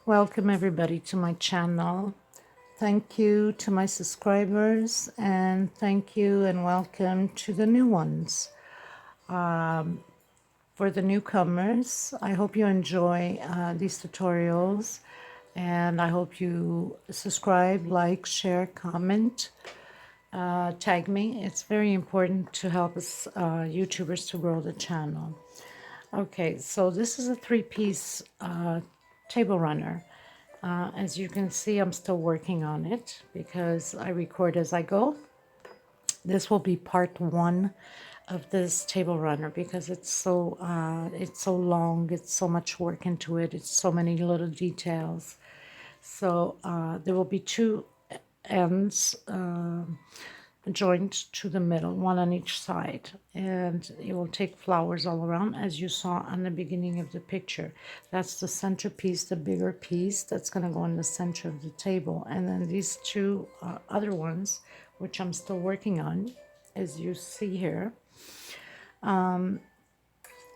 Welcome everybody to my channel. Thank you to my subscribers and thank you and welcome to the new ones. For the newcomers, I hope you enjoy these tutorials and I hope you subscribe, like, share, comment, tag me. It's very important to help us YouTubers to grow the channel. Okay, so this is a three-piece table runner. As you can see, I'm still working on it because I record as I go. This will be part one of this table runner because it's so long. It's so much work into it. It's so many little details. So there will be two ends joined to the middle, one on each side, and it will take flowers all around as you saw on the beginning of the picture. That's the centerpiece, the bigger piece that's going to go in the center of the table, and then these two other ones, which I'm still working on, as you see here.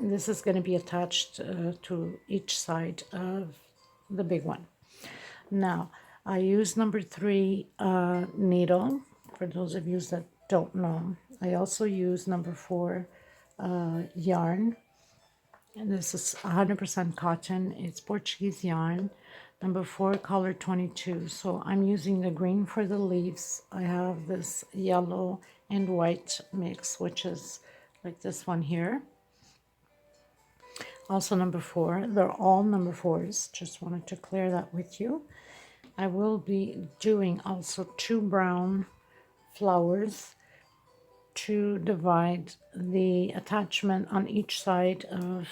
This is going to be attached to each side of the big one. Now I use number 3 needle. For those of you that don't know, I also use number 4 yarn, and this is 100% cotton. It's Portuguese yarn, number 4, color 22. So I'm using the green for the leaves. I have this yellow and white mix, which is like this one here. Also number 4. They're all number 4s. Just wanted to clear that with you. I will be doing also 2 brown flowers to divide the attachment on each side of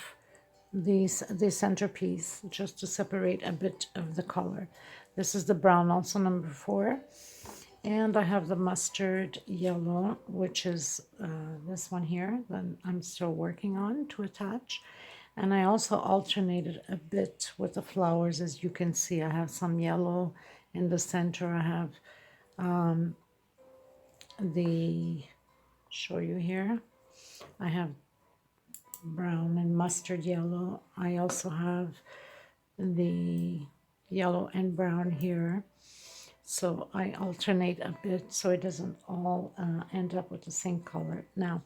the centerpiece, just to separate a bit of the color. This is the brown, also number 4, and I have the mustard yellow, which is this one here that I'm still working on to attach. And I also alternated a bit with the flowers. As you can see, I have some yellow in the center. I have show you here, I have brown and mustard yellow. I also have the yellow and brown here. So I alternate a bit so it doesn't all end up with the same color. Now,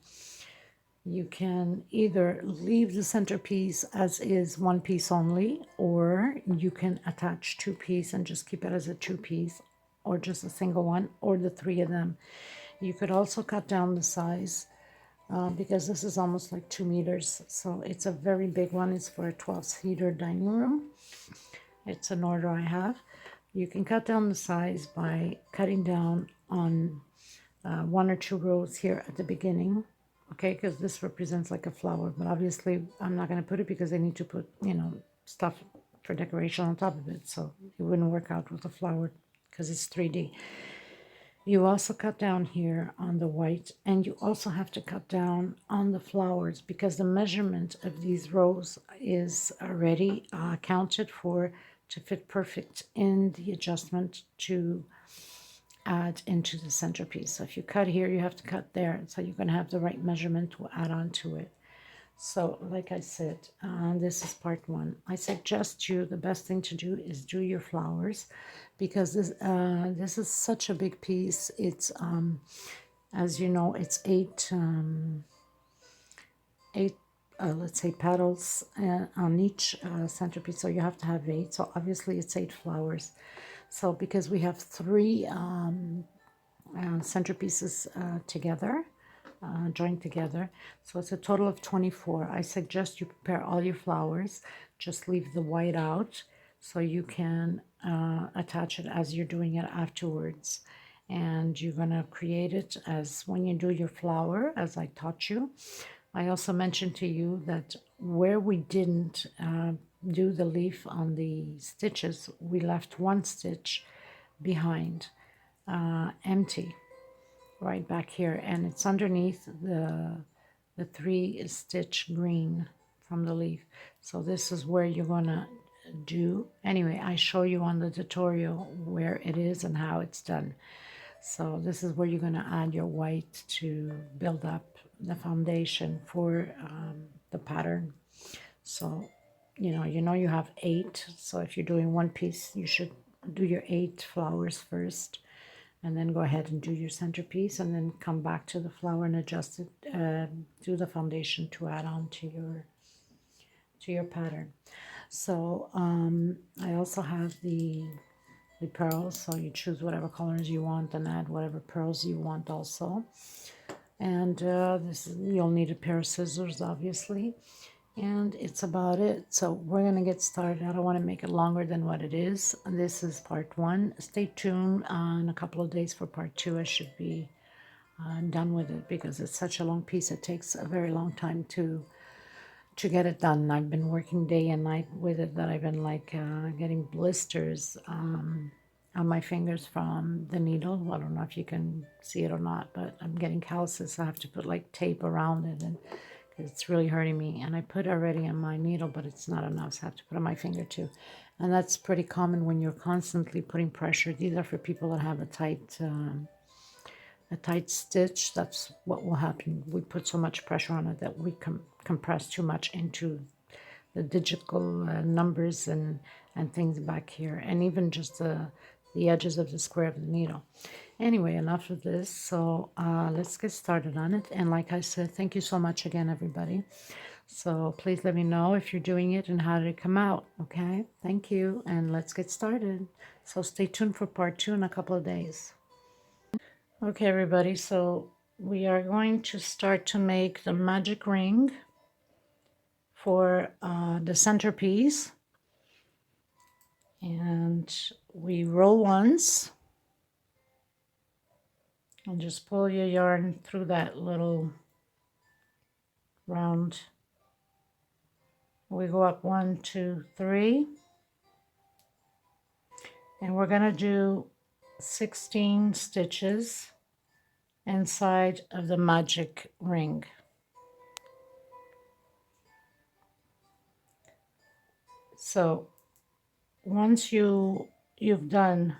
you can either leave the centerpiece as is, one piece only, or you can attach 2 pieces and just keep it as a 2-piece, or just a single one, or the 3 of them. You could also cut down the size because this is almost like 2 meters. So it's a very big one. It's for a 12-seater dining room. It's an order I have. You can cut down the size by cutting down on 1 or 2 rows here at the beginning. Okay, because this represents like a flower, but obviously I'm not going to put it because I need to put, stuff for decoration on top of it. So it wouldn't work out with a flower because it's 3D. You also cut down here on the white, and you also have to cut down on the flowers because the measurement of these rows is already counted for to fit perfect in the adjustment to add into the centerpiece. So if you cut here, you have to cut there. So you're going to have the right measurement to add on to it. So like I said, this is part 1. I suggest you, the best thing to do is do your flowers because this is such a big piece. It's, as you know, it's 8 let's say petals on each centerpiece. So you have to have 8. So obviously it's 8 flowers. So because we have 3 centerpieces together, joined together, so it's a total of 24. I suggest you prepare all your flowers. Just leave the white out so you can attach it as you're doing it afterwards. And you're going to create it as when you do your flower, as I taught you. I also mentioned to you that where we didn't do the leaf on the stitches, we left 1 stitch behind, empty, right back here, and it's underneath the 3-stitch green from the leaf. So this is where you're gonna do. Anyway, I show you on the tutorial where it is and how it's done. So this is where you're gonna add your white to build up the foundation for the pattern. So you have 8. So if you're doing one piece, you should do your 8 flowers first, and then go ahead and do your centerpiece, and then come back to the flower and adjust it, do the foundation to add on to your pattern. So I also have the pearls, so you choose whatever colors you want and add whatever pearls you want also. And you'll need a pair of scissors, obviously, and it's about it. So we're gonna get started. I don't want to make it longer than what it is. This is part 1. Stay tuned. In a couple of days for part 2. I should be done with it, because it's such a long piece. It takes a very long time to get it done. I've been working day and night with it, that I've been like getting blisters on my fingers from the needle. I don't know if you can see it or not, but I'm getting calluses. I have to put like tape around it, and it's really hurting me. And I put already on my needle, but it's not enough, so I have to put on my finger too. And that's pretty common when you're constantly putting pressure. These are for people that have a tight stitch. That's what will happen. We put so much pressure on it that we compress too much into the digital numbers and things back here, and even just the edges of the square of the needle. Anyway, enough of this. So let's get started on it. And like I said, thank you so much again, everybody. So please let me know if you're doing it and how did it come out. Okay, thank you, and let's get started. So stay tuned for part 2 in a couple of days. Okay, everybody, so we are going to start to make the magic ring for the centerpiece. And we roll once, and just pull your yarn through that little round. We go up 1, 2, 3, and we're going to do 16 stitches inside of the magic ring. So once you've done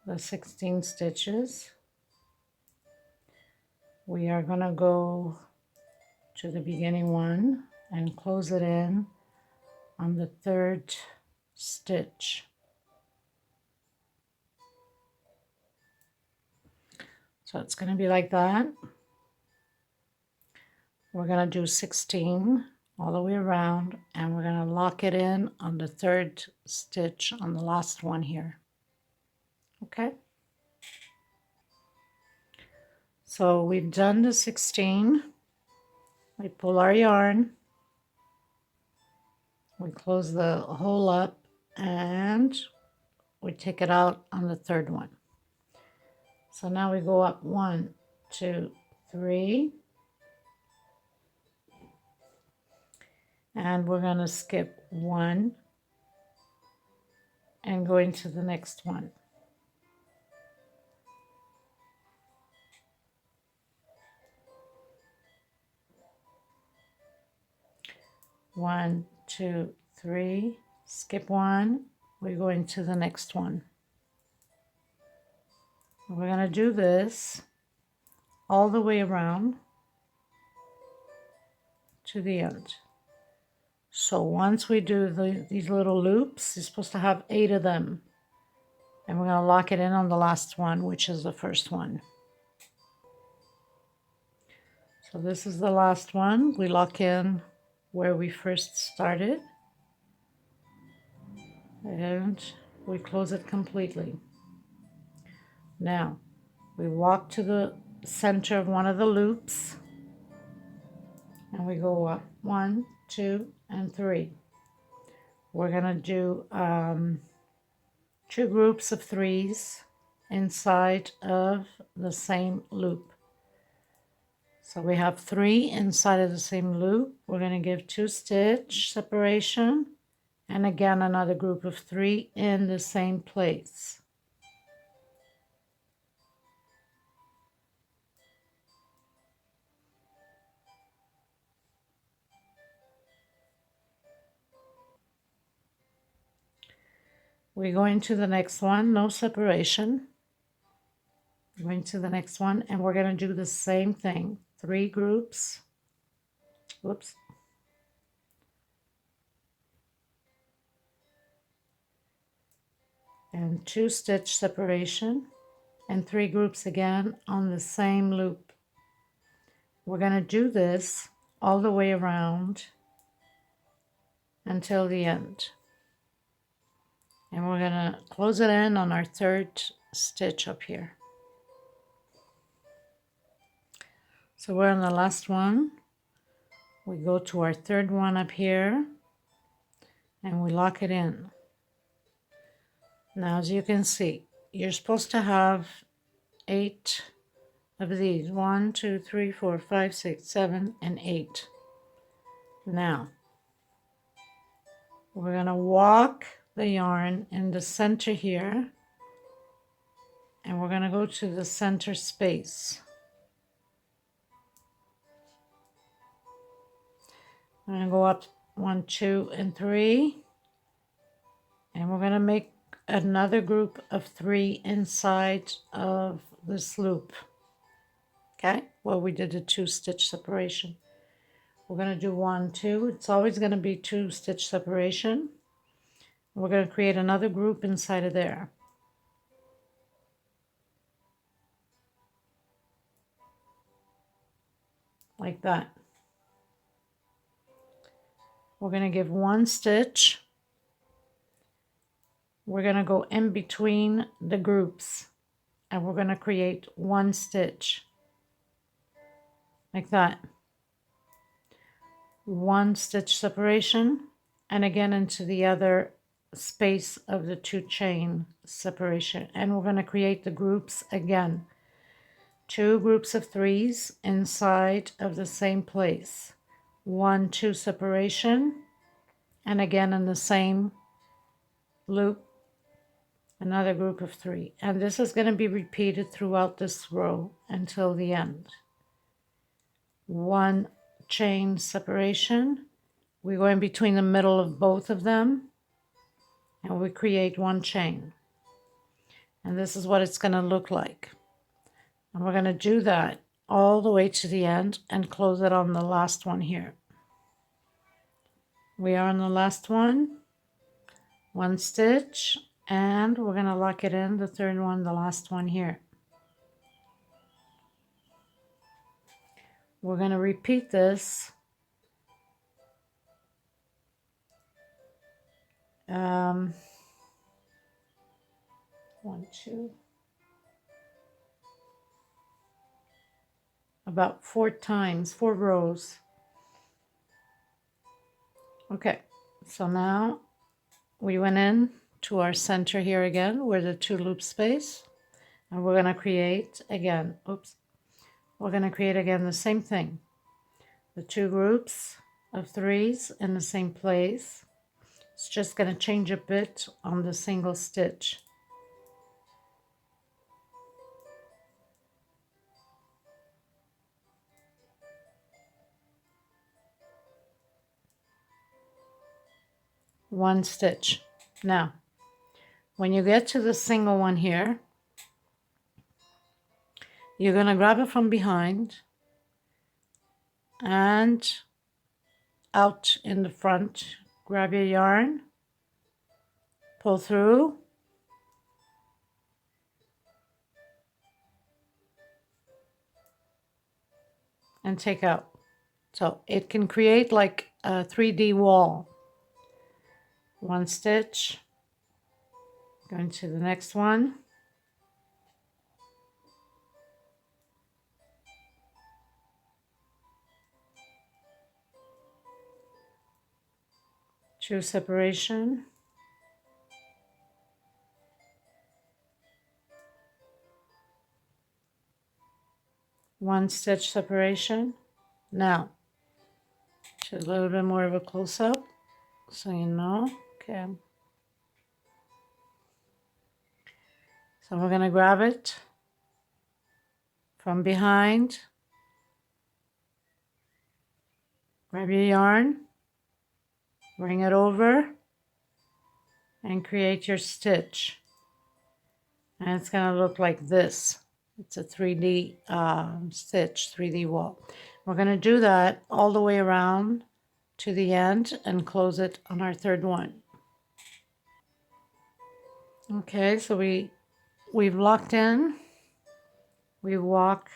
the 16 stitches, we are going to go to the beginning one and close it in on the 3rd stitch. So it's going to be like that. We're going to do 16 all the way around, and we're going to lock it in on the 3rd stitch on the last one here. Okay? So we've done the 16. We pull our yarn. We close the hole up, and we take it out on the 3rd one. So now we go up 1, 2, 3. And we're going to skip 1 and go into the next one. One, 2, 3, skip 1, we go into the next one. We're going to do this all the way around to the end. So once we do these little loops, you're supposed to have 8 of them. And we're going to lock it in on the last one, which is the first one. So this is the last one. We lock in where we first started. And we close it completely. Now, we walk to the center of one of the loops. And we go up 1, 2, and 3. We're going to do 2 groups of 3s inside of the same loop. So we have 3 inside of the same loop. We're going to give 2 stitch separation, and again another group of 3 in the same place. We go into the next one, no separation. Going to the next one, and we're going to do the same thing. 3 groups. Whoops. and 2 stitch separation and 3 groups again on the same loop. We're going to do this all the way around until the end. And we're going to close it in on our 3rd stitch up here. So we're on the last one. We go to our 3rd one up here and we lock it in. Now, as you can see, you're supposed to have 8 of these. 1, 2, 3, 4, 5, 6, 7, and 8. Now, we're going to walk the yarn in the center here, and we're going to go to the center space. I'm going to go up 1, 2, and 3, and we're going to make another group of 3 inside of this loop. Okay, well, we did a 2 stitch separation. We're going to do 1, 2. It's always going to be 2 stitch separation. We're going to create another group inside of there. Like that. We're going to give 1 stitch. We're going to go in between the groups and we're going to create 1 stitch. Like that. 1 stitch separation and again into the other space of the 2 chain separation, and we're going to create the groups again. 2 groups of 3s inside of the same place. 1, 2 separation, and again in the same loop another group of 3, and this is going to be repeated throughout this row until the end. 1 chain separation, we go in between the middle of both of them and we create 1 chain, and this is what it's going to look like. And we're going to do that all the way to the end and close it on the last one here. We are on the last one. 1 stitch, and we're going to lock it in, the 3rd one, the last one here. We're going to repeat this about 4 times, 4 rows. Okay, so now we went in to our center here again, where the 2 loop space, and we're going to create again, we're going to create again the same thing. The 2 groups of 3s in the same place. It's just going to change a bit on the single stitch. One stitch. Now, when you get to the single one here, you're going to grab it from behind and out in the front. Grab your yarn, pull through, and take out. So it can create like a 3D wall. 1 stitch, going to the next one, two separation, one stitch separation. Now, just a little bit more of a close-up so you know. Okay. So we're going to grab it from behind, grab your yarn, bring it over, and create your stitch. And it's going to look like this. It's a 3D stitch, 3D wall. We're going to do that all the way around to the end and close it on our 3rd one. Okay, so we've locked in. We walk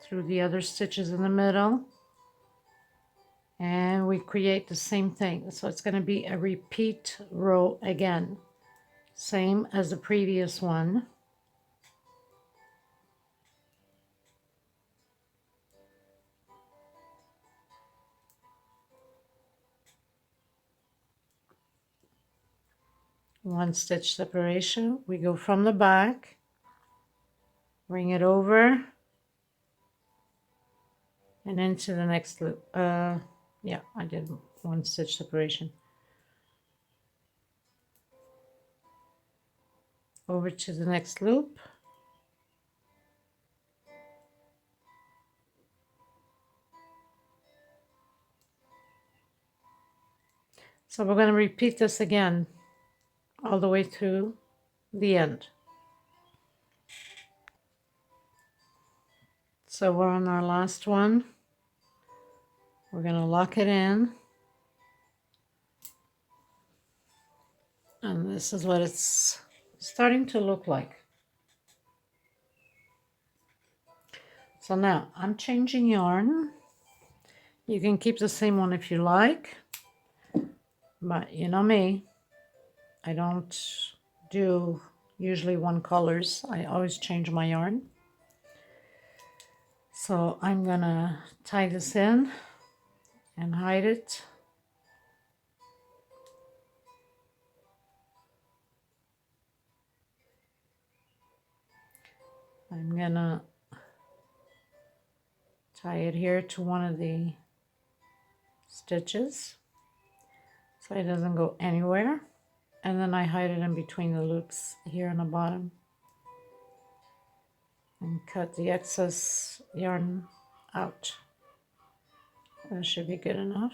through the other stitches in the middle, and we create the same thing. So it's going to be a repeat row again, same as the previous one. One stitch separation. We go from the back, bring it over, and into the next loop. Yeah, I did one stitch separation. Over to the next loop. So we're going to repeat this again all the way through the end. So we're on our last one. We're going to lock it in. And this is what it's starting to look like. So now I'm changing yarn. You can keep the same one if you like, but you know me, I don't do usually one colors. I always change my yarn. So I'm gonna tie this in and hide it. I'm gonna tie it here to one of the stitches so it doesn't go anywhere. And then I hide it in between the loops here on the bottom. And cut the excess yarn out. That should be good enough.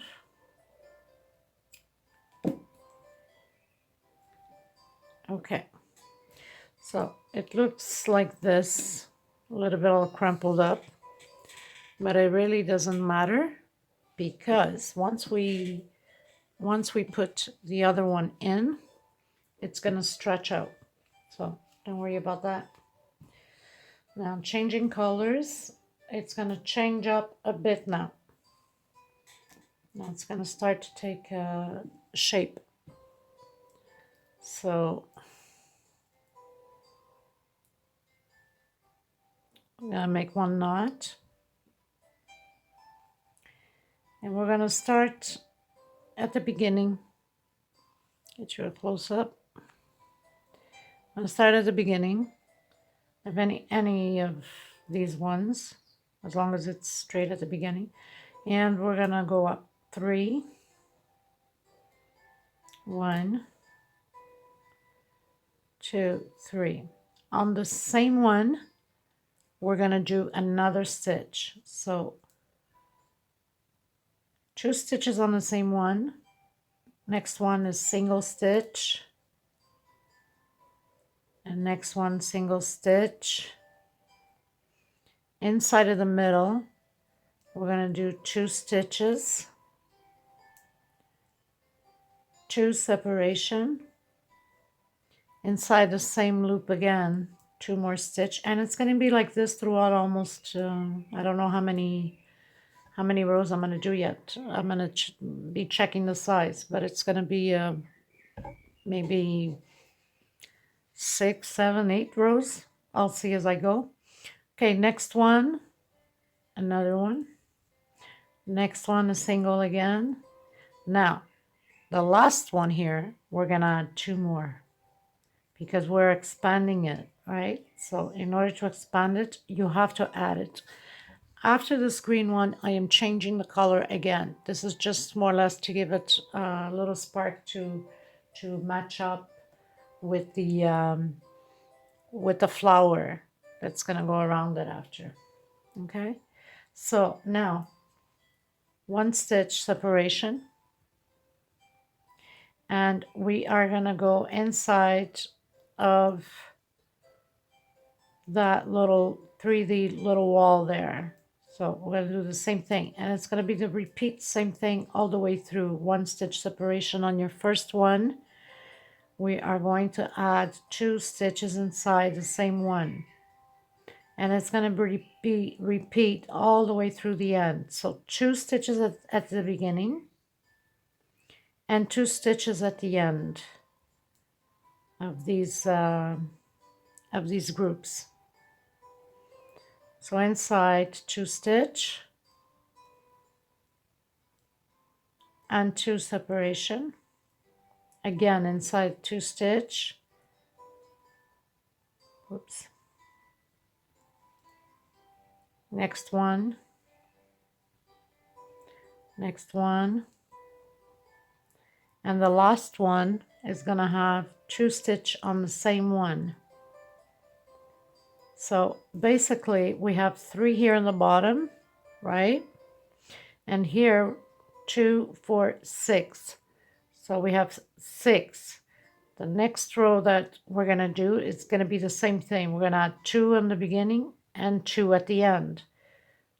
Okay, so it looks like this, a little bit all crumpled up, but it really doesn't matter because once we put the other one in, it's going to stretch out. So don't worry about that. Now I'm changing colors. It's going to change up a bit now. Now it's going to start to take shape. So I'm going to make one knot. And we're going to start at the beginning. Get you a close up. I'm going to start at the beginning of any of these ones, as long as it's straight at the beginning. And we're going to go up 3, 1, 2, 3. On the same one, we're going to do another stitch. So 2 stitches on the same one. Next one is single stitch. And next one, single stitch. Inside of the middle, we're going to do 2 stitches. 2 separation. Inside the same loop again, 2 more stitch, and it's going to be like this throughout almost I don't know how many rows I'm going to do yet. I'm going to be checking the size, but it's going to be maybe 6, 7, 8 rows. I'll see as I go. Okay, next one, another one. Next one, a single again. Now the last one here, we're going to add 2 more because we're expanding it, right? So in order to expand it, you have to add it. After this green one, I am changing the color again. This is just more or less to give it a little spark to match up with the flower that's gonna go around it after. Okay, so now 1 stitch separation, and we are gonna go inside of that little 3D little wall there. So we're going to do the same thing, and it's going to be the repeat same thing all the way through. 1 stitch separation on your first one, we are going to add 2 stitches inside the same one, and it's going to be repeat all the way through the end. So 2 stitches at the beginning and 2 stitches at the end of these groups. So inside 2 stitch and 2 separation, again inside 2 stitch, whoops, next one, and the last one is going to have 2 stitch on the same one. So basically we have 3 here in the bottom, right? And here 2, 4, 6. So we have 6. The next row that we're going to do is going to be the same thing. We're going to add 2 in the beginning and 2 at the end.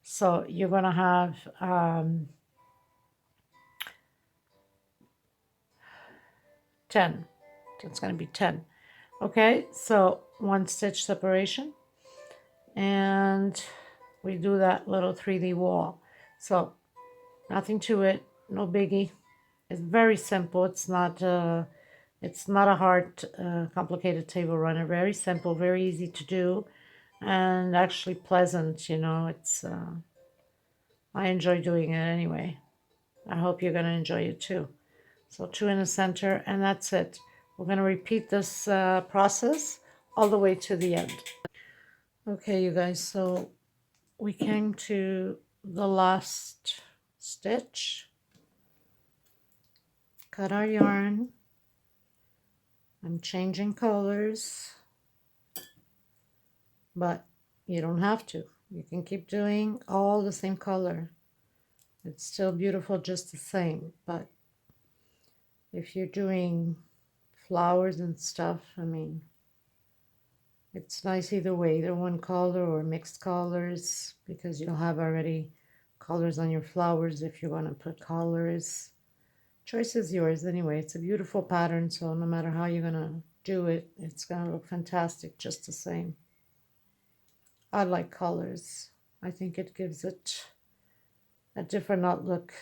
So you're going to have 10. So it's going to be 10. Okay, so 1 stitch separation. And we do that little 3D wall. So nothing to it, no biggie. It's very simple. It's not a hard, complicated table runner. Very simple, very easy to do, and actually pleasant. You know, it's I enjoy doing it anyway. I hope you're gonna enjoy it too. So 2 in the center, and that's it. We're gonna repeat this process all the way to the end. Okay, you guys. So we came to the last stitch. Cut our yarn. I'm changing colors, but you don't have to. You can keep doing all the same color. It's still beautiful just the same, but if you're doing flowers and stuff, I mean, it's nice either way, either one color or mixed colors, because you'll have already colors on your flowers if you want to put colors. Choice is yours anyway. It's a beautiful pattern, so no matter how you're gonna do it, it's gonna look fantastic just the same. I like colors. I think it gives it a different outlook,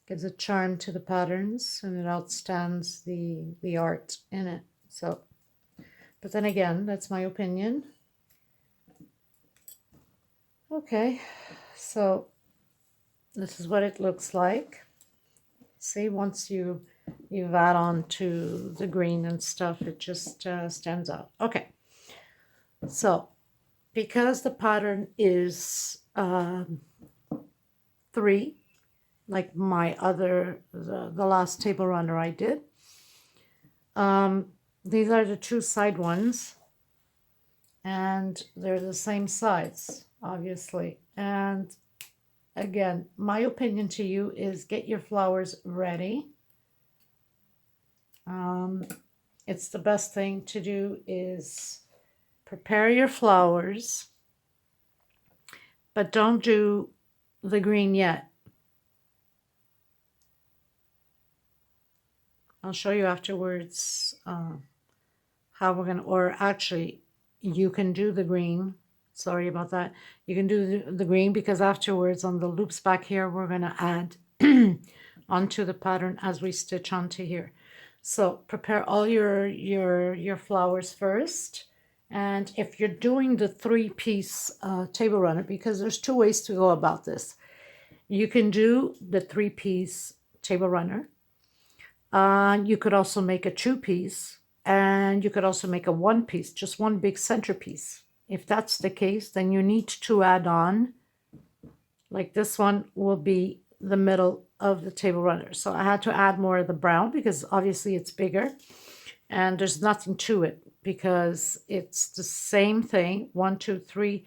gives a charm to the patterns, and it outstands the art in it. So, but then again, that's my opinion. Okay, so this is what it looks like. See, once you add on to the green and stuff, it just stands out. Okay, so because the pattern is 3, like my other, the last table runner I did, these are the 2 side ones, and they're the same size, obviously. And again, my opinion to you is get your flowers ready. It's the best thing to do is prepare your flowers, but don't do the green yet. I'll show you afterwards how we're gonna, or actually you can do the green. Sorry about that. You can do the green, because afterwards on the loops back here, we're gonna add onto the pattern as we stitch onto here. So prepare all your flowers first. And if you're doing the 3-piece table runner, because there's 2 ways to go about this. You can do the 3-piece table runner. You could also make a 2-piece, and you could also make a 1-piece, just one big centerpiece. If that's the case, then you need to add on, like this one will be the middle of the table runner. So I had to add more of the brown because obviously it's bigger, and there's nothing to it because it's the same thing. 1, 2, 3.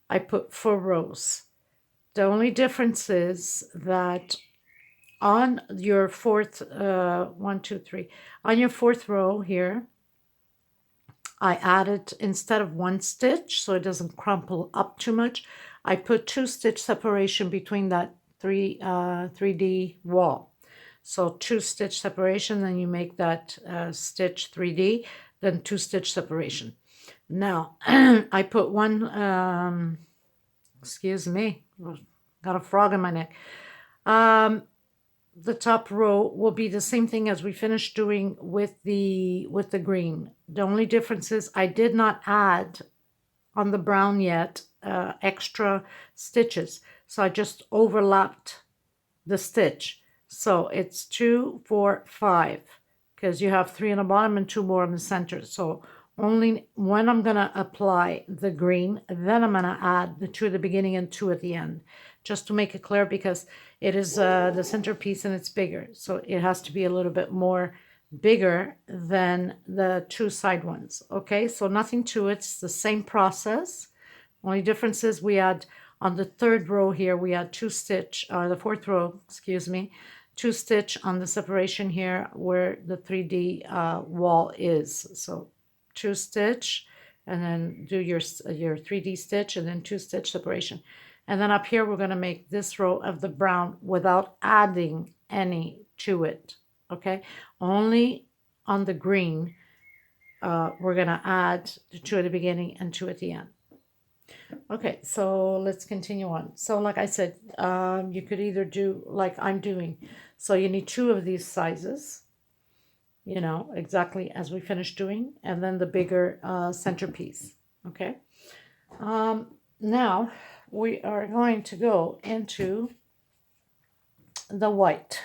I put 4 rows. The only difference is that on your 4th, 1, 2, 3, on your 4th row here, I added, instead of 1 stitch, so it doesn't crumple up too much, I put 2 stitch separation between that 3D wall. So 2 stitch separation, then you make that stitch 3D, then 2 stitch separation. Now I put one, excuse me, got a frog in my neck. The top row will be the same thing as we finished doing with the green. The only difference is I did not add on the brown yet extra stitches, so I just overlapped the stitch. So it's 2, 4, 5, because you have 3 on the bottom and 2 more in the center. So only when I'm gonna apply the green, then I'm gonna add the 2 at the beginning and 2 at the end, just to make it clear, because it is the centerpiece and it's bigger, so it has to be a little bit more bigger than the 2 side ones. Okay, so nothing to it, it's the same process. Only difference is we add on the 3rd row here, we add 2 stitch, or the 4th row, excuse me, 2 stitch on the separation here where the 3D wall is. So 2 stitch, and then do your 3D stitch, and then 2 stitch separation. And then up here, we're going to make this row of the brown without adding any to it. Okay, only on the green, we're going to add the 2 at the beginning and 2 at the end. Okay, so let's continue on. So like I said, you could either do like I'm doing. So you need 2 of these sizes, you know, exactly as we finished doing, and then the bigger centerpiece. Okay. Now we are going to go into the white.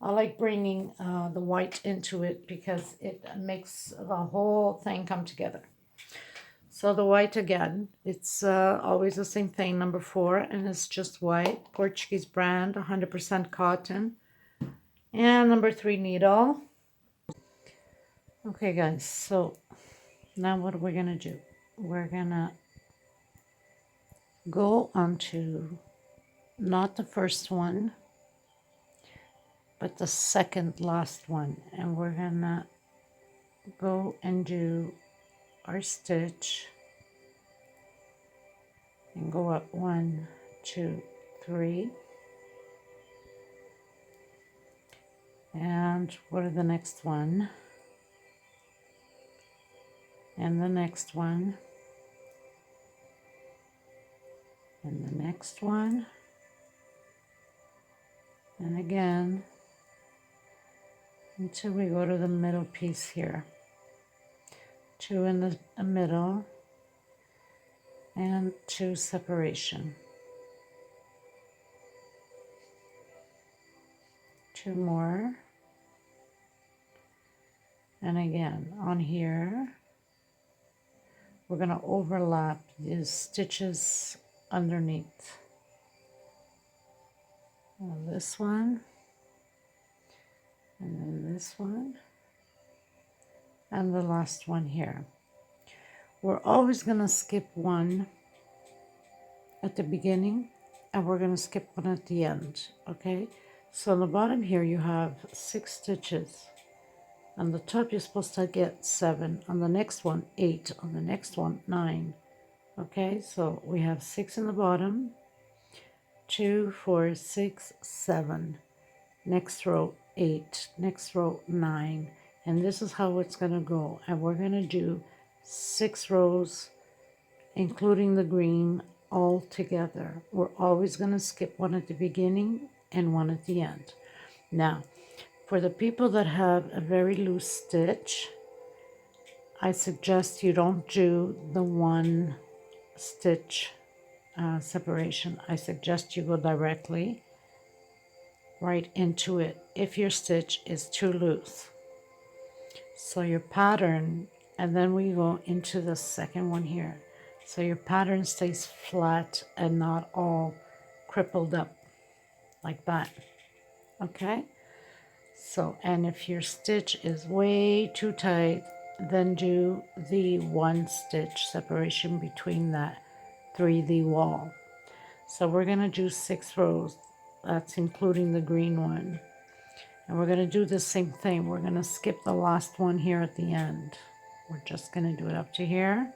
I like bringing the white into it because it makes the whole thing come together. So the white again, it's always the same thing, number 4, and it's just white, Portuguese brand, 100% cotton, and number 3 needle. Okay guys, so now what are we gonna do? We're gonna go onto not the first one, but the second last one, and we're gonna go and do our stitch and go up 1, 2, 3, and what are the next one, and the next one, and the next one, and again until we go to the middle piece here. 2 in the middle and 2 separation. 2 more, and again on here we're going to overlap these stitches underneath. This one, and then this one, and the last one here. We're always going to skip one at the beginning, and we're going to skip one at the end. Okay, so on the bottom here you have 6 stitches. On the top you're supposed to get 7, on the next one 8, on the next one 9. Okay, so we have 6 in the bottom, 2, 4, 6, 7, next row 8, next row 9, and this is how it's going to go. And we're going to do 6 rows including the green all together. We're always going to skip one at the beginning and one at the end. Now for the people that have a very loose stitch, I suggest you don't do the 1 stitch separation. I suggest you go directly right into it if your stitch is too loose. So your pattern, and then we go into the second one here, so your pattern stays flat and not all crippled up like that. Okay, so and if your stitch is way too tight, then do the 1 stitch separation between that 3D wall. So we're going to do 6 rows, that's including the green one, and we're going to do the same thing. We're going to skip the last one here at the end. We're just going to do it up to here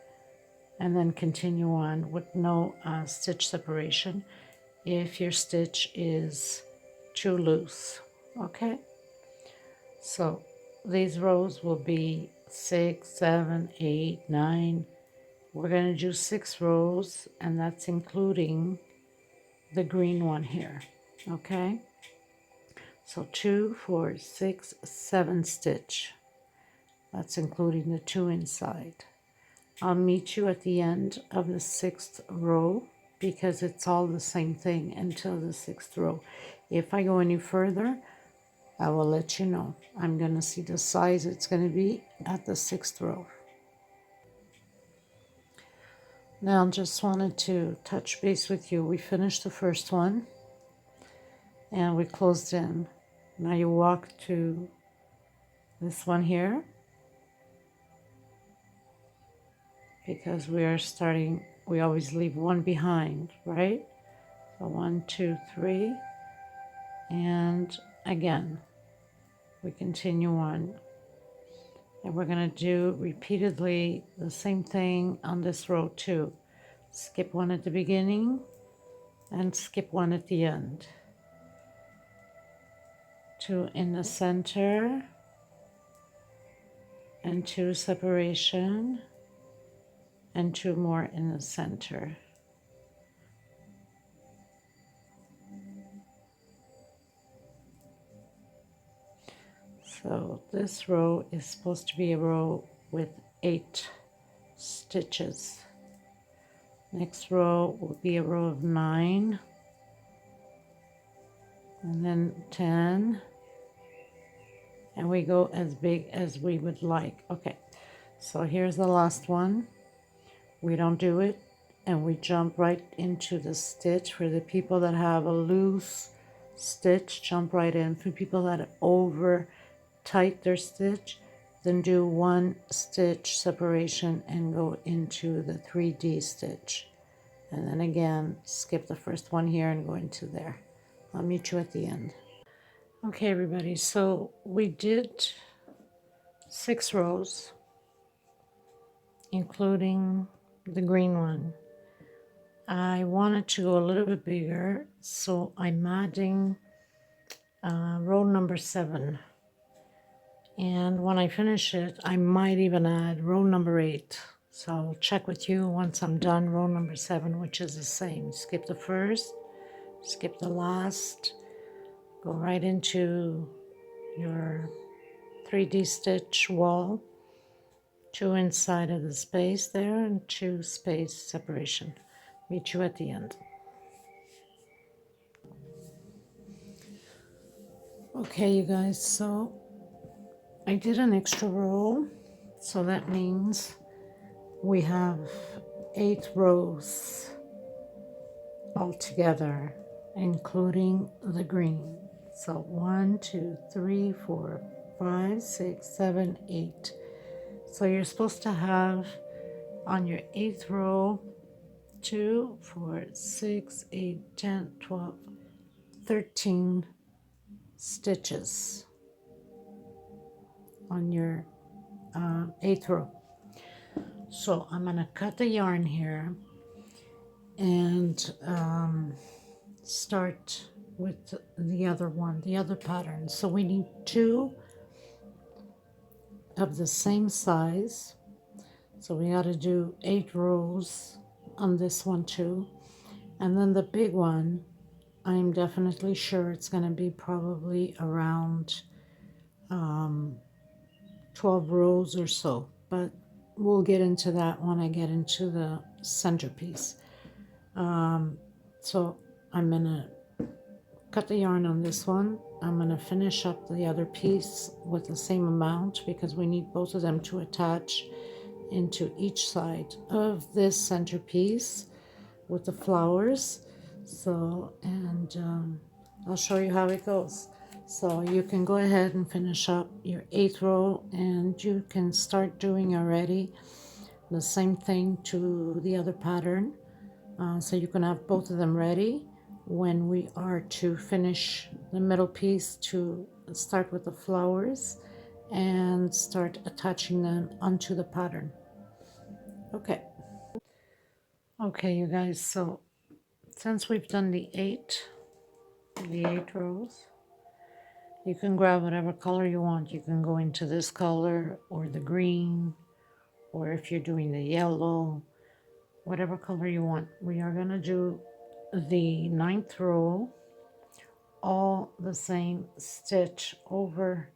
and then continue on with no stitch separation if your stitch is too loose. Okay, so these rows will be 6, 7, 8, 9. We're going to do 6 rows, and that's including the green one here. Okay, so 2, 4, 6, 7 stitch. That's including the 2 inside. I'll meet you at the end of the 6th row because it's all the same thing until the 6th row. If I go any further, I will let you know. I'm going to see the size it's going to be at the 6th row. Now, just wanted to touch base with you. We finished the first one and we closed in. Now you walk to this one here because we are starting, we always leave one behind, right? So 1, 2, 3, and again, we continue on. And we're going to do repeatedly the same thing on this row too. Skip one at the beginning and skip one at the end. 2 in the center and 2 separation and 2 more in the center. So this row is supposed to be a row with 8 stitches. Next row will be a row of 9, and then 10, and we go as big as we would like. Okay, so here's the last one. We don't do it, and we jump right into the stitch. For the people that have a loose stitch, jump right in. For people that over tight their stitch, then do 1 stitch separation and go into the 3D stitch. And then again, skip the first one here and go into there. I'll meet you at the end. Okay, everybody, so we did 6 rows, including the green one. I wanted to go a little bit bigger, so I'm adding row number 7. And when I finish it, I might even add row number 8. So I'll check with you once I'm done row number 7, which is the same. Skip the first, skip the last, go right into your 3D stitch wall, 2 inside of the space there, and 2 space separation. Meet you at the end. Okay, you guys, so I did an extra row, so that means we have 8 rows altogether, including the green. So 1, 2, 3, 4, 5, 6, 7, 8. So you're supposed to have on your 8th row 2, 4, 6, 8, 10, 12, 13 stitches on your 8th row. So I'm going to cut the yarn here and start with the other one, the other pattern. So we need 2 of the same size. So we got to do 8 rows on this one too. And then the big one, I'm definitely sure it's going to be probably around 12 rows or so. But we'll get into that when I get into the centerpiece. So I'm going to cut the yarn on this one. I'm going to finish up the other piece with the same amount because we need both of them to attach into each side of this centerpiece with the flowers. So, and I'll show you how it goes. So you can go ahead and finish up your 8th row, and you can start doing already the same thing to the other pattern. So you can have both of them ready when we are to finish the middle piece, to start with the flowers and start attaching them onto the pattern. Okay. Okay, you guys, so since we've done the 8 rows, You can grab whatever color you want. You can go into this color or the green, or if you're doing the yellow, whatever color you want. We are going to do the 9th row, all the same stitch over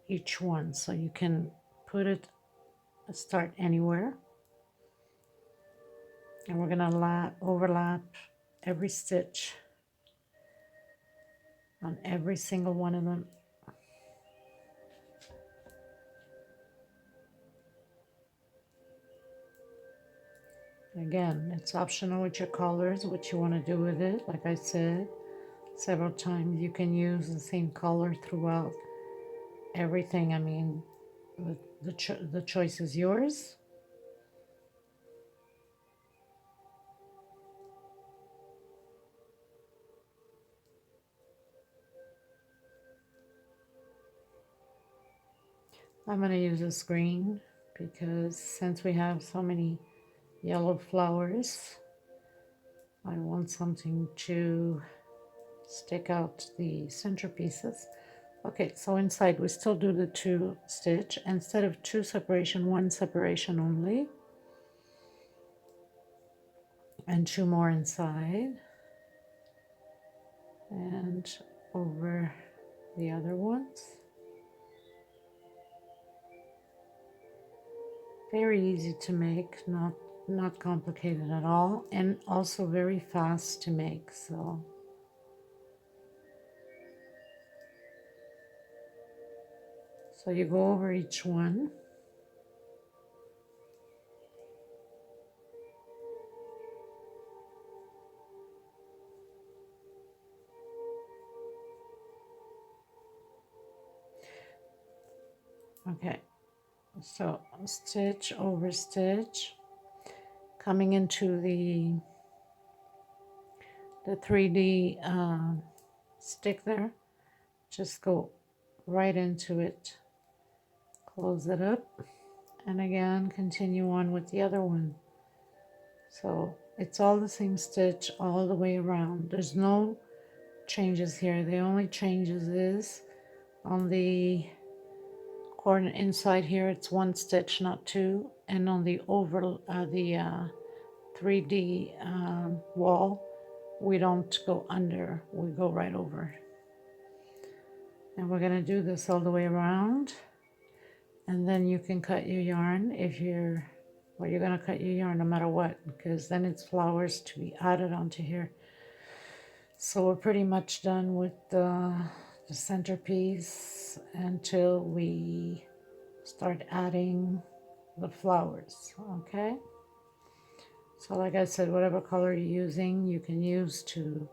each one. So you can put it, start anywhere. And we're going to overlap every stitch on every single one of them. Again, it's optional with your colors, what you want to do with it. Like I said several times, you can use the same color throughout everything. I mean, the choice is yours. I'm going to use this green because since we have so many yellow flowers, I want something to stick out the centerpieces. Okay, so inside we still do the 2 stitch. Instead of 2 separation, 1 separation only. And 2 more inside. And over the other ones. Very easy to make, not complicated at all, and also very fast to make. So you go over each one. Okay, so stitch over stitch, coming into the 3D stick there, just go right into it, close it up, and again continue on with the other one. So it's all the same stitch all the way around. There's no changes here. The only changes is on the corner inside here, it's 1 stitch, not 2, and on the 3D wall, we don't go under, we go right over. And we're going to do this all the way around, and then you can cut your yarn if you're going to cut your yarn no matter what, because then it's flowers to be added onto here. So we're pretty much done with the centerpiece until we start adding the flowers. Okay, so like I said, whatever color you're using, you can use to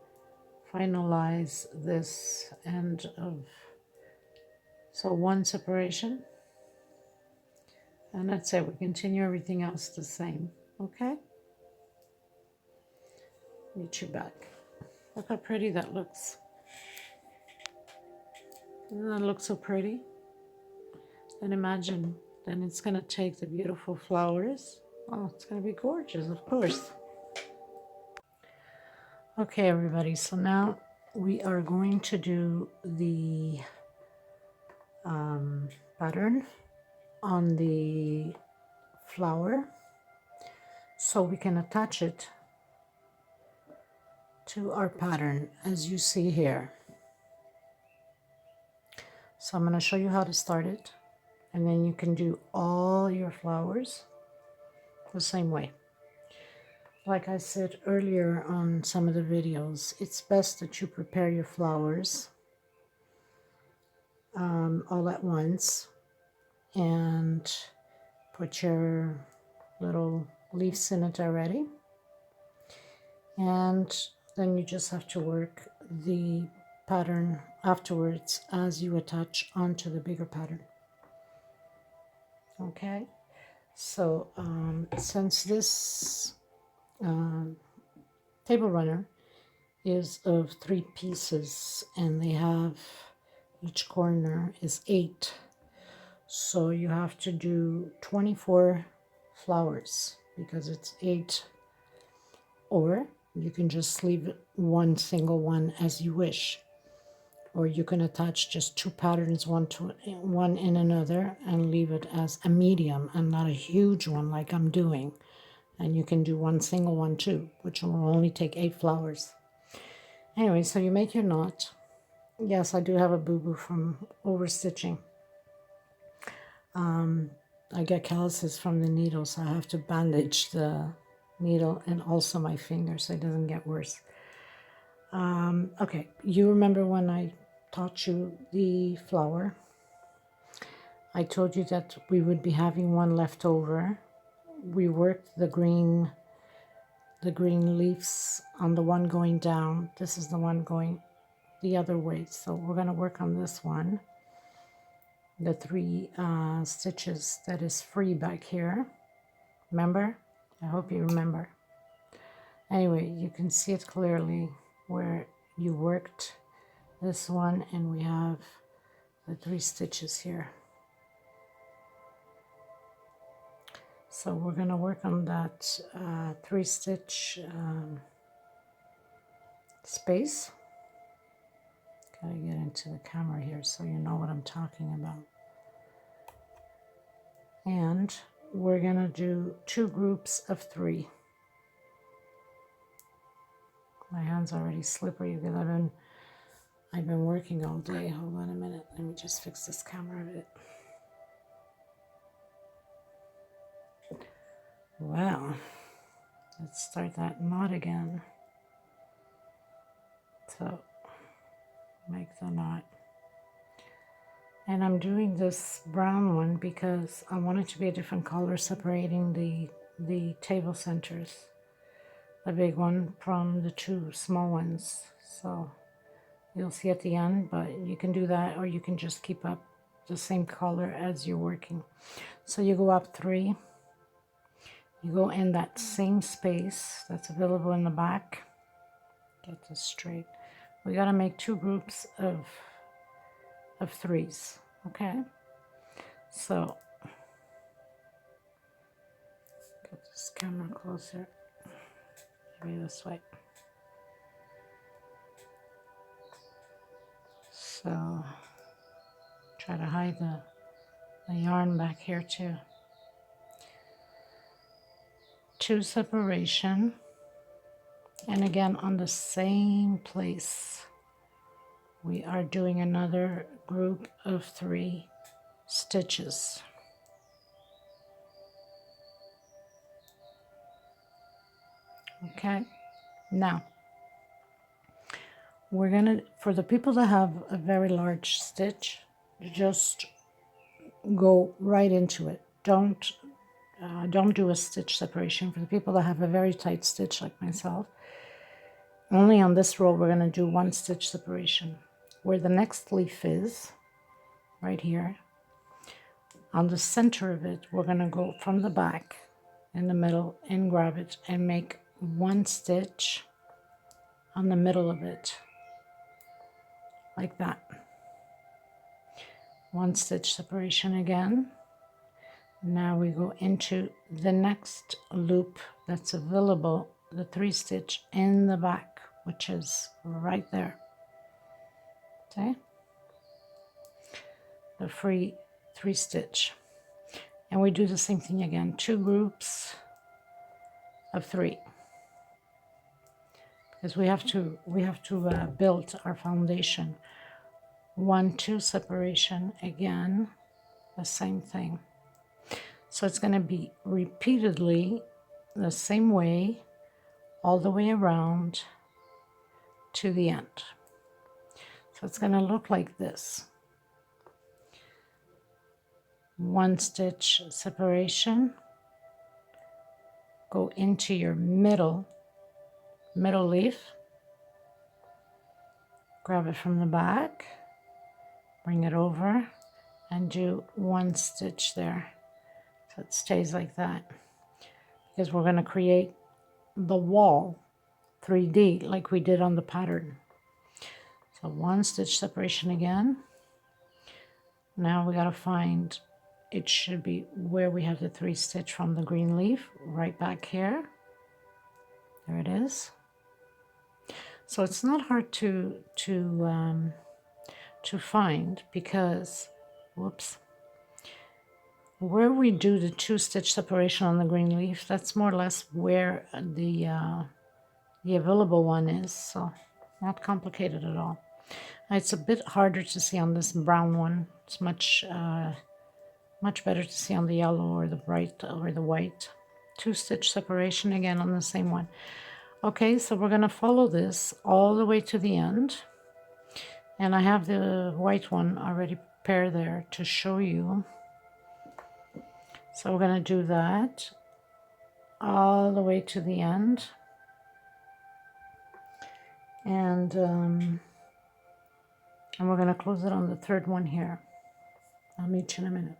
finalize this end of, so 1 separation, and that's it. We continue everything else the same. Okay, meet you back. Look how pretty that looks. Doesn't that look so pretty? And imagine, then it's going to take the beautiful flowers. Oh, it's going to be gorgeous, of course. Okay, everybody, so now we are going to do the pattern on the flower so we can attach it to our pattern as you see here. So I'm going to show you how to start it, and then you can do all your flowers the same way. Like I said earlier on some of the videos, it's best that you prepare your flowers all at once and put your little leaves in it already. And then you just have to work the pattern afterwards as you attach onto the bigger pattern. Okay, so since this table runner is of 3 pieces and they have, each corner is 8, so you have to do 24 flowers because it's 8, or you can just leave 1 single one as you wish. or you can attach just two patterns, one in another, and leave it as a medium and not a huge one like I'm doing. And you can do one single one too, which will only take 8 flowers. Anyway, so you make your knot. Yes, I do have a boo-boo from overstitching. I get calluses from the needle, so I have to bandage the needle and also my finger so it doesn't get worse. Okay, you remember when I taught you the flower? I told you that we would be having one left over. We worked the green leaves on the one going down. This is the one going the other way. So we're going to work on this one. The 3 stitches that is free back here. Remember? I hope you remember. Anyway, you can see it clearly where you worked this one, and we have the 3 stitches here. So we're going to work on that 3 stitch space. Gotta get into the camera here so you know what I'm talking about. And we're going to do 2 groups of 3. My hand's already slippery because I've been working all day. Hold on a minute. Let me just fix this camera a bit. Well, let's start that knot again. So make the knot. And I'm doing this brown one because I want it to be a different color, separating the table centers. The big one from the 2 small ones. So you'll see at the end, but you can do that, or you can just keep up the same color as you're working. So you go up 3. You go in that same space that's available in the back. Get this straight. We got to make 2 groups of 3s. Okay. So get this camera closer. Maybe this way. So try to hide the yarn back here too. 2 separation, and again on the same place we are doing another group of 3 stitches. Okay, now we're gonna, for the people that have a very large stitch, just go right into it. Don't do a stitch separation. For the people that have a very tight stitch like myself, only on this row we're going to do 1 stitch separation. Where the next leaf is, right here, on the center of it, we're going to go from the back in the middle and grab it and make 1 stitch on the middle of it, like that. 1 stitch separation again. Now we go into the next loop that's available, the 3 stitch in the back, which is right there. Okay, the free 3 stitch, and we do the same thing again, 2 groups of 3, because we have to build our foundation. 1, 2 separation again, the same thing. So it's going to be repeatedly the same way all the way around to the end. So it's going to look like this. 1 stitch separation, go into your middle leaf, grab it from the back, bring it over, and do 1 stitch there. So it stays like that, because we're going to create the wall 3D like we did on the pattern. So 1 stitch separation again. Now we got to find, it should be where we have the 3 stitch from the green leaf, right back here. There it is. So it's not hard to to find, because, whoops, where we do the 2-stitch separation on the green leaf, that's more or less where the available one is, so not complicated at all. It's a bit harder to see on this brown one. It's much better to see on the yellow or the bright or the white. 2-stitch separation again on the same one. Okay, so we're going to follow this all the way to the end. And I have the white one already prepared there to show you. So we're going to do that all the way to the end. And we're going to close it on the third one here. I'll meet you in a minute.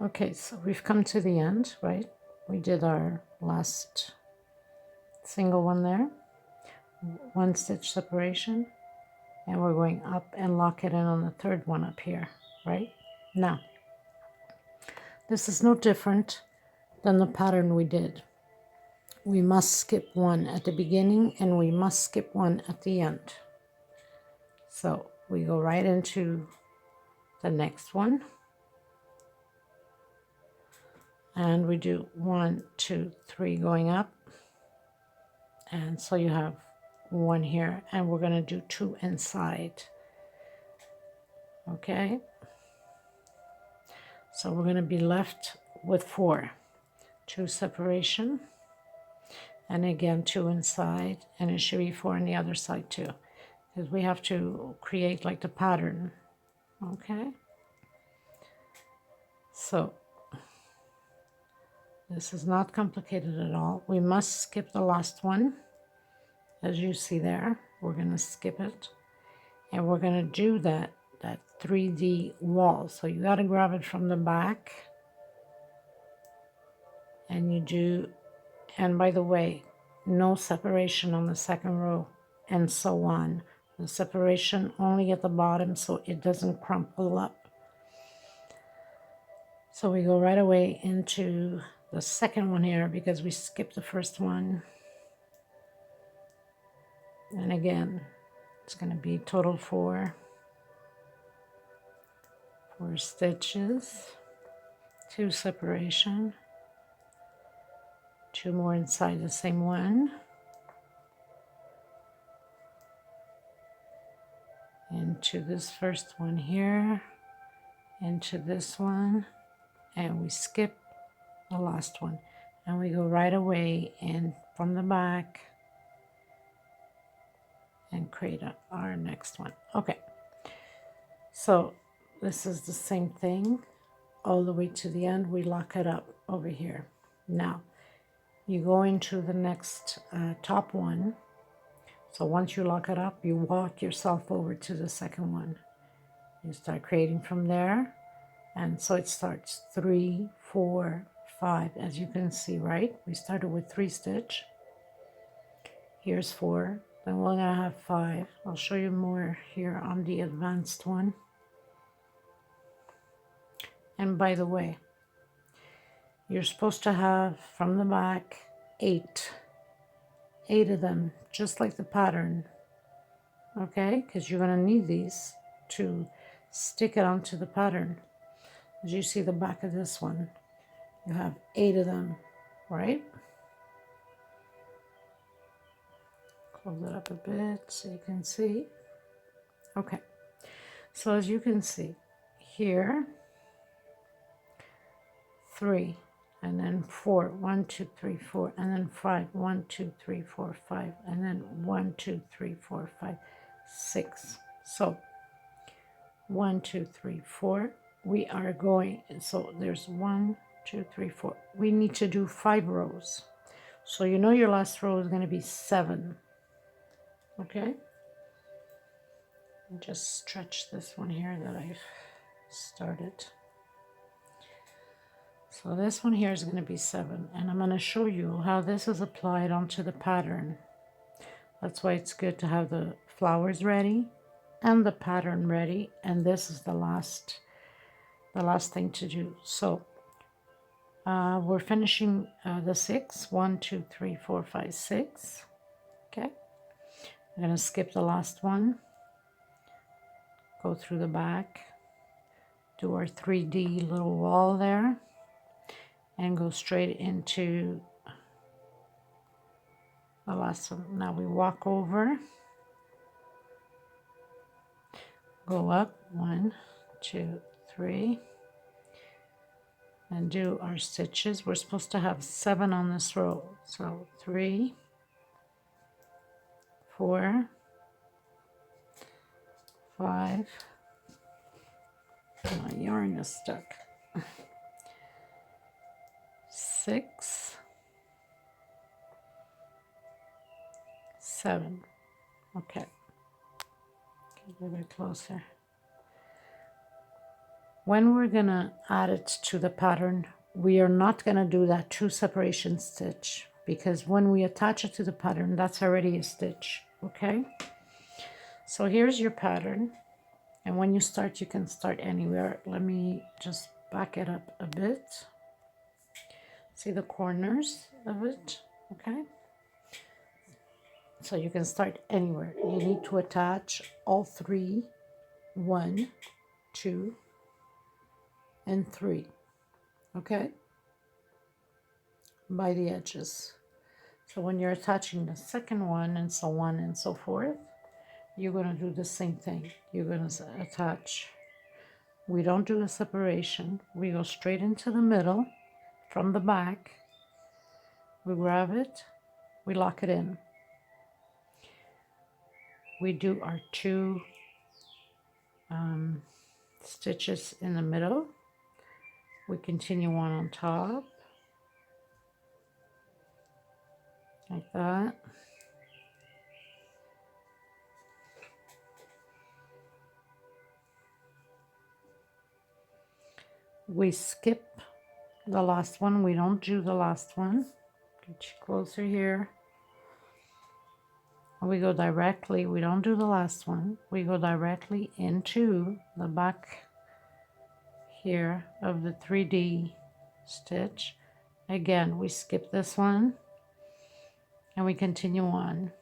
Okay, so we've come to the end, right? We did our last single one there. 1-stitch separation. And we're going up and lock it in on the third one up here, right? Now, this is no different than the pattern we did. We must skip one at the beginning and we must skip one at the end. So we go right into the next one. And we do 1, 2, 3 going up. And so you have 1 here, and we're going to do 2 inside. Okay? So we're going to be left with 4. 2 separation. And again, 2 inside. And it should be 4 on the other side too. Because we have to create like the pattern. Okay? So this is not complicated at all. We must skip the last one. As you see there, we're going to skip it. And we're going to do that 3D wall. So you got to grab it from the back. And you do, and by the way, no separation on the second row, and so on. The separation only at the bottom so it doesn't crumple up. So we go right away into the second one here because we skipped the first one. And again, it's going to be total 4 stitches, 2 separation, 2 more inside the same one, into this first one here, into this one, and we skip the last one, and we go right away in from the back and create our next one. Okay, so this is the same thing all the way to the end. We lock it up over here. Now you go into the next top one. So once you lock it up, you walk yourself over to the second one. You start creating from there, and so it starts 3, 4, 5, as you can see, right? We started with 3 stitch. Here's 4, then we're gonna have 5. I'll show you more here on the advanced one. And by the way, you're supposed to have from the back 8 of them, just like the pattern, okay? Because you're gonna need these to stick it onto the pattern. As you see the back of this one, you have 8 of them, right? Close it up a bit so you can see. Okay, so as you can see here, 3, and then 4, 1, 2, 3, 4, and then 5, 1, 2, 3, 4, 5, and then 1, 2, 3, 4, 5, 6. So 1, 2, 3, 4. We are going, so there's 1, 2, 3, 4. We need to do 5 rows. So you know your last row is going to be 7. Okay? And just stretch this one here that I've started. So this one here is going to be 7, and I'm going to show you how this is applied onto the pattern. That's why it's good to have the flowers ready and the pattern ready, and this is the last thing to do. So we're finishing the 6. 1, 2, 3, 4, 5, 6. Okay, I'm going to skip the last one, go through the back, do our 3D little wall there, and go straight into the last one. Now we walk over, go up 1, 2, 3, and do our stitches. We're supposed to have 7 on this row, so 3, 4, 5. My yarn is stuck. 6, 7. Okay, get a little bit closer. When we're gonna add it to the pattern, we are not gonna do that 2 separation stitch, because when we attach it to the pattern, that's already a stitch. Okay, so here's your pattern, and when you start, you can start anywhere. Let me just back it up a bit. See the corners of it? Okay, so you can start anywhere. You need to attach all 3, 1, 2, and 3, okay, by the edges. So when you're attaching the second one and so on and so forth, you're going to do the same thing. You're going to attach. We don't do a separation. We go straight into the middle from the back. We grab it. We lock it in. We do our 2 stitches in the middle. We continue on top, like that. We skip the last one. We don't do the last one. Get you closer here. We go directly, we don't do the last one. We go directly into the back here of the 3D stitch. Again, we skip this one and we continue on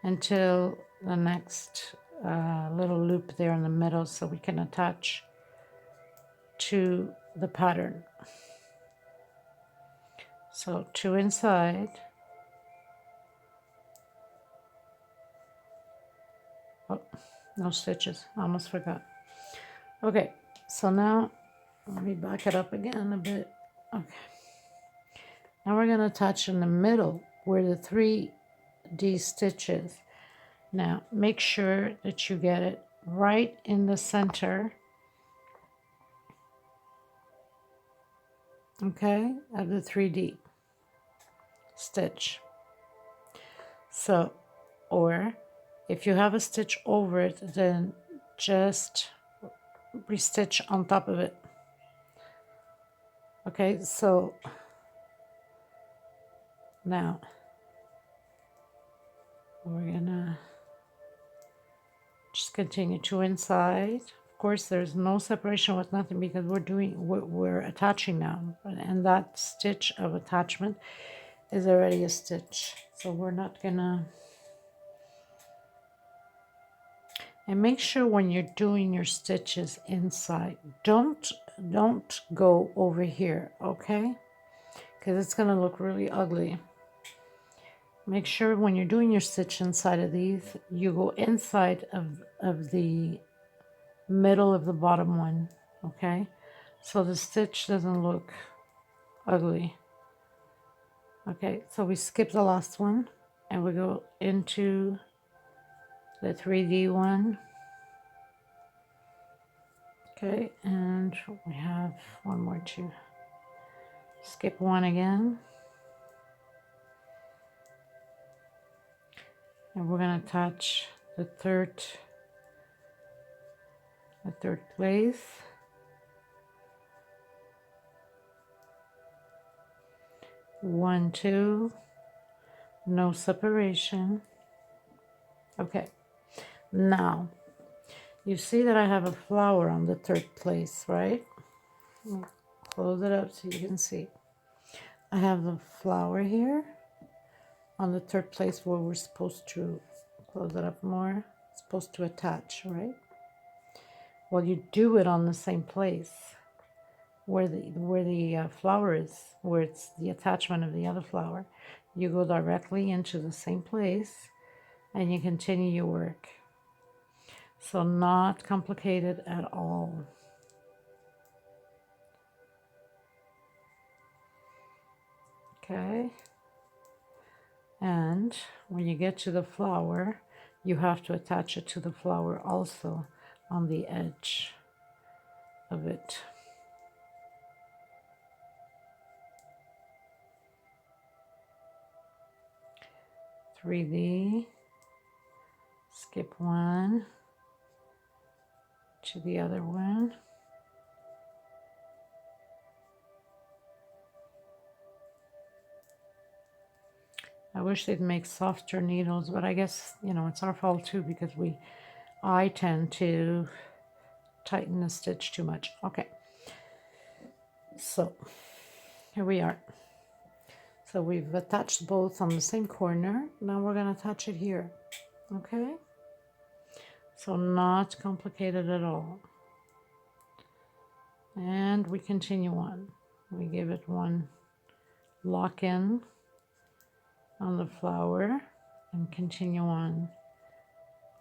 until the next little loop there in the middle, so we can attach to the pattern. So 2 inside. Oh, no stitches, I almost forgot. Okay, so now let me back it up again a bit. Okay, now we're going to attach in the middle where the 3D stitch is. Now make sure that you get it right in the center, okay, of the 3D stitch. So, or if you have a stitch over it, then just restitch on top of it. Okay, so now we're gonna just continue 2 inside. Of course, there's no separation with nothing because we're attaching now, and that stitch of attachment is already a stitch, so we're not gonna. And make sure when you're doing your stitches inside, don't go over here, okay? Because it's gonna look really ugly. Make sure when you're doing your stitch inside of these, you go inside of the middle of the bottom one, okay? So the stitch doesn't look ugly. Okay, so we skip the last one and we go into the 3D one. Okay, and we have one more to skip one again. And we're going to attach the third place. One, two, no separation. Okay, now you see that I have a flower on the 3rd place, right? I'll close it up so you can see. I have the flower here on the 3rd place where we're supposed to close it up more. It's supposed to attach, right? Well, you do it on the same place where the flower is, where it's the attachment of the other flower. You go directly into the same place and you continue your work. So not complicated at all. Okay. And when you get to the flower, you have to attach it to the flower also on the edge of it. 3D, skip one to the other one. I wish they'd make softer needles, but I guess, you know, it's our fault too because I tend to tighten the stitch too much. Okay, so here we are. So we've attached both on the same corner. Now we're going to attach it here. Okay, so not complicated at all. And we continue on. We give it one lock in on the flower and continue on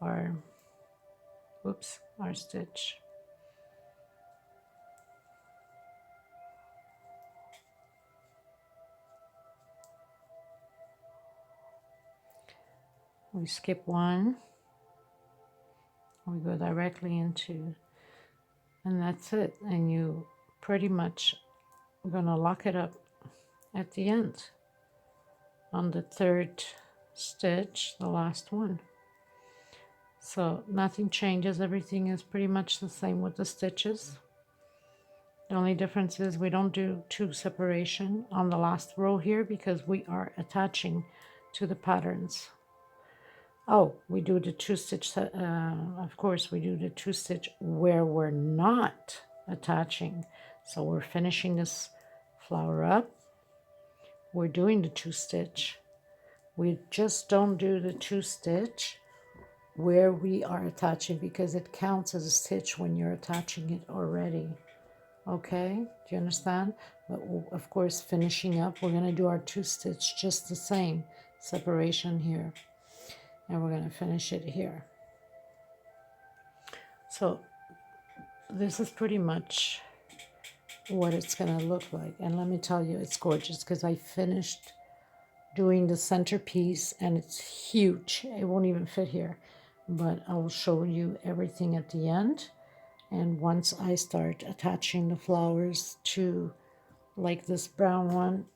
our stitch. We skip one, we go directly into, and that's it. And you pretty much gonna lock it up at the end on the third stitch, the last one. So nothing changes, everything is pretty much the same with the stitches. The only difference is we don't do two separation on the last row here because we are attaching to the patterns. Oh, we do the two stitch, of course we do the two stitch where we're not attaching. So we're finishing this flower up, we're doing the two stitch. We just don't do the two stitch where we are attaching because it counts as a stitch when you're attaching it already. Okay, do you understand? But of course, finishing up, we're going to do our two stitch just the same separation here, and we're going to finish it here. So this is pretty much what it's going to look like, and let me tell you, it's gorgeous because I finished doing the centerpiece and it's huge. It won't even fit here, but I will show you everything at the end. And once I start attaching the flowers to, like this brown one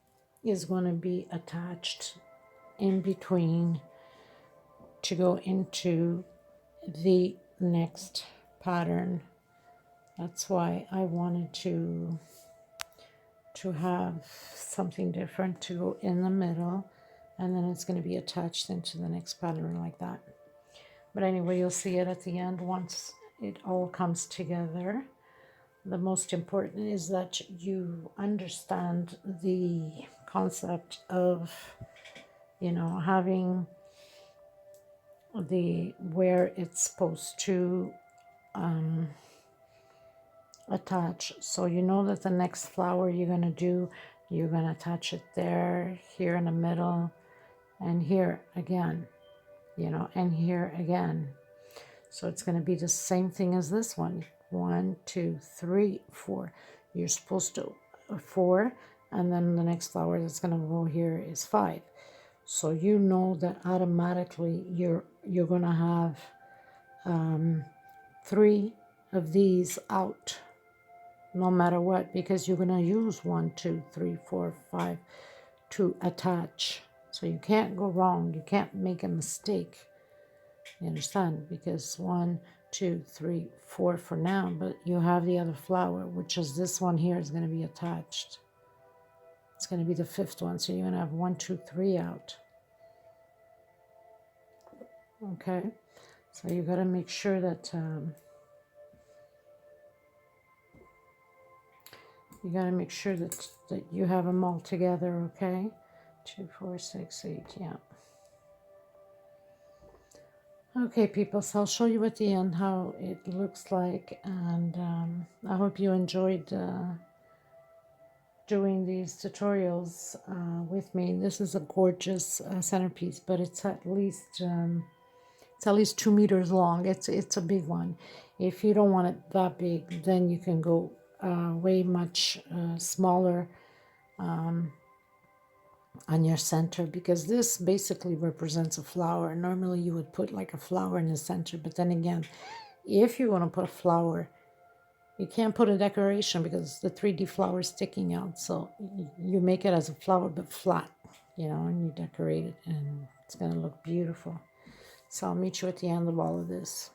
is going to be attached in between to go into the next pattern. That's why I wanted to have something different to go in the middle, and then it's going to be attached into the next pattern like that. But anyway, you'll see it at the end once it all comes together. The most important is that you understand the concept of, you know, having the where it's supposed to attach. So you know that the next flower you're going to do, you're going to attach it there, here in the middle, and here again, you know, and here again. So it's going to be the same thing as this one. 1, 2, 3, 4. You're supposed to 4, and then the next flower that's going to go here is 5. So you know that automatically you're going to have 3 of these out, no matter what, because you're going to use 1, 2, 3, 4, 5 to attach. So you can't go wrong. You can't make a mistake. You understand? Because 1, 2, 3, 4 for now, but you have the other flower, which is this one here, is going to be attached. It's going to be the 5th one, so you're going to have 1, 2, 3 out. Okay, so you got to make sure that that you have them all together. Okay, 2, 4, 6, 8. Yeah. Okay, people, so I'll show you at the end how it looks like, and I hope you enjoyed doing these tutorials with me. This is a gorgeous centerpiece, but it's at least 2 meters long. It's a big one. If you don't want it that big, then you can go way much smaller on your center, because this basically represents a flower. Normally you would put like a flower in the center, but then again, if you're going to put a flower, you can't put a decoration because the 3D flower is sticking out. So you make it as a flower but flat, and you decorate it, and it's going to look beautiful. So I'll meet you at the end of all of this.